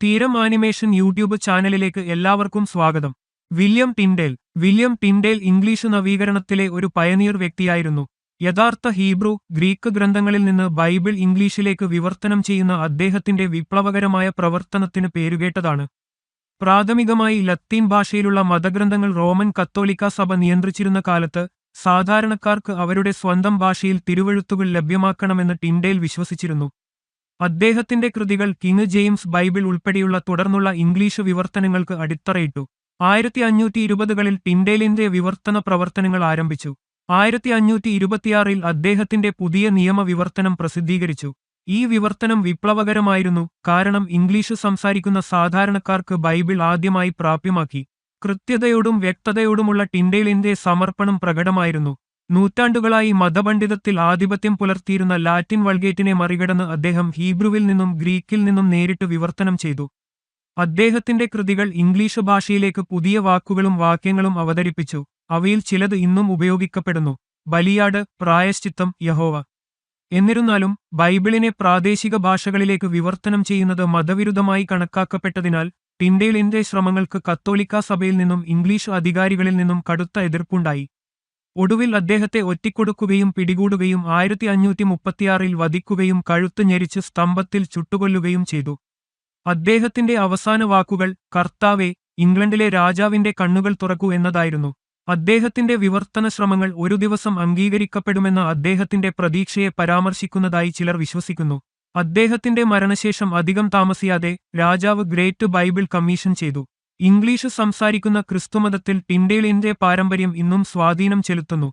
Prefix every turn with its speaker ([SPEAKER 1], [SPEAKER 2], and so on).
[SPEAKER 1] തീരം animation YouTube ചാനലിലേക്ക് എല്ലാവർക്കും സ്വാഗതം. വില്യം ടിൻഡേൽ ഇംഗ്ലീഷ് നവീകരണത്തിലെ ഒരു പയനീർ വ്യക്തിയായിരുന്നു. യഥാർത്ഥ ഹീബ്രു, ഗ്രീക്ക് ഗ്രന്ഥങ്ങളിൽ നിന്ന് ബൈബിൾ ഇംഗ്ലീഷിലേക്ക് വിവർത്തനം ചെയ്യുന്ന അദ്ദേഹത്തിന്റെ വിപ്ലവകരമായ പ്രവർത്തനത്തിന് പേരുകേട്ടതാണ്. പ്രാഥമികമായി ലത്തീൻ ഭാഷയിലുള്ള മതഗ്രന്ഥങ്ങൾ റോമൻ കത്തോലിക്കാ സഭ നിയന്ത്രിച്ചിരുന്ന കാലത്ത് സാധാരണക്കാർക്ക് അവരുടെ സ്വന്തം ഭാഷയിൽ തിരുവെഴുത്തുകൾ ലഭ്യമാക്കണമെന്ന് ടിൻഡേൽ വിശ്വസിച്ചിരുന്നു. അദ്ദേഹത്തിന്റെ കൃതികൾ കിങ് ജെയിംസ് ബൈബിൾ ഉൾപ്പെടെയുള്ള തുടർന്നുള്ള ഇംഗ്ലീഷ് വിവർത്തനങ്ങൾക്ക് അടിത്തറയിട്ടു. 1520കളിൽ ടിൻഡേലിന്റെ വിവർത്തന പ്രവർത്തനങ്ങൾ ആരംഭിച്ചു. 1526ൽ അദ്ദേഹത്തിന്റെ പുതിയ നിയമ വിവർത്തനം പ്രസിദ്ധീകരിച്ചു. ഈ വിവർത്തനം വിപ്ലവകരമായിരുന്നു, കാരണം ഇംഗ്ലീഷ് സംസാരിക്കുന്ന സാധാരണക്കാർക്ക് ബൈബിൾ ആദ്യമായി പ്രാപ്യമാക്കി. കൃത്യതയോടും വ്യക്തതയോടുമുള്ള ടിൻഡേലിന്റെ സമർപ്പണം പ്രകടമായിരുന്നു. നൂറ്റാണ്ടുകളായി മതപണ്ഡിതത്തിൽ ആധിപത്യം പുലർത്തിയിരുന്ന ലാറ്റിൻ വൾഗേറ്റിനെ മറികടന്ന് അദ്ദേഹം ഹീബ്രുവിൽ നിന്നും ഗ്രീക്കിൽ നിന്നും നേരിട്ട് വിവർത്തനം ചെയ്തു. അദ്ദേഹത്തിന്റെ കൃതികൾ ഇംഗ്ലീഷ് ഭാഷയിലേക്ക് പുതിയ വാക്കുകളും വാക്യങ്ങളും അവതരിപ്പിച്ചു. അവയിൽ ചിലത് ഇന്നും ഉപയോഗിക്കപ്പെടുന്നു. ബലിയാട്, പ്രായശ്ചിത്തം, യഹോവ. എന്നിരുന്നാലും ബൈബിളിനെ പ്രാദേശിക ഭാഷകളിലേക്ക് വിവർത്തനം ചെയ്യുന്നത് മതവിരുദ്ധമായി കണക്കാക്കപ്പെട്ടതിനാൽ ടിൻഡേലിന്റെ ശ്രമങ്ങൾക്ക് കത്തോലിക്കാ സഭയിൽ നിന്നും ഇംഗ്ലീഷ് അധികാരികളിൽ നിന്നും കടുത്ത എതിർപ്പുണ്ടായി. ഒടുവിൽ അദ്ദേഹത്തെ ഒറ്റിക്കൊടുക്കുകയും പിടികൂടുകയും 1536ൽ വധിക്കുകയും കഴുത്ത് ഞെരിച്ച് സ്തംഭത്തിൽ ചുട്ടുകൊല്ലുകയും ചെയ്തു. അദ്ദേഹത്തിന്റെ അവസാന വാക്കുകൾ, കർത്താവേ, ഇംഗ്ലണ്ടിലെ രാജാവിന്റെ കണ്ണുകൾ തുറക്കൂ എന്നതായിരുന്നു. അദ്ദേഹത്തിന്റെ വിവർത്തന ശ്രമങ്ങൾ ഒരു ദിവസം അംഗീകരിക്കപ്പെടുമെന്ന അദ്ദേഹത്തിന്റെ പ്രതീക്ഷയെ പരാമർശിക്കുന്നതായി ചിലർ വിശ്വസിക്കുന്നു. അദ്ദേഹത്തിന്റെ മരണശേഷം അധികം താമസിയാതെ രാജാവ് ഗ്രേറ്റ് ബൈബിൾ കമ്മീഷൻ ചെയ്തു. ഇംഗ്ലീഷ് സംസാരിക്കുന്ന ക്രിസ്തുമതത്തിൽ ടിൻഡേലിന്റെ പാരമ്പര്യം ഇന്നും സ്വാധീനം ചെലുത്തുന്നു.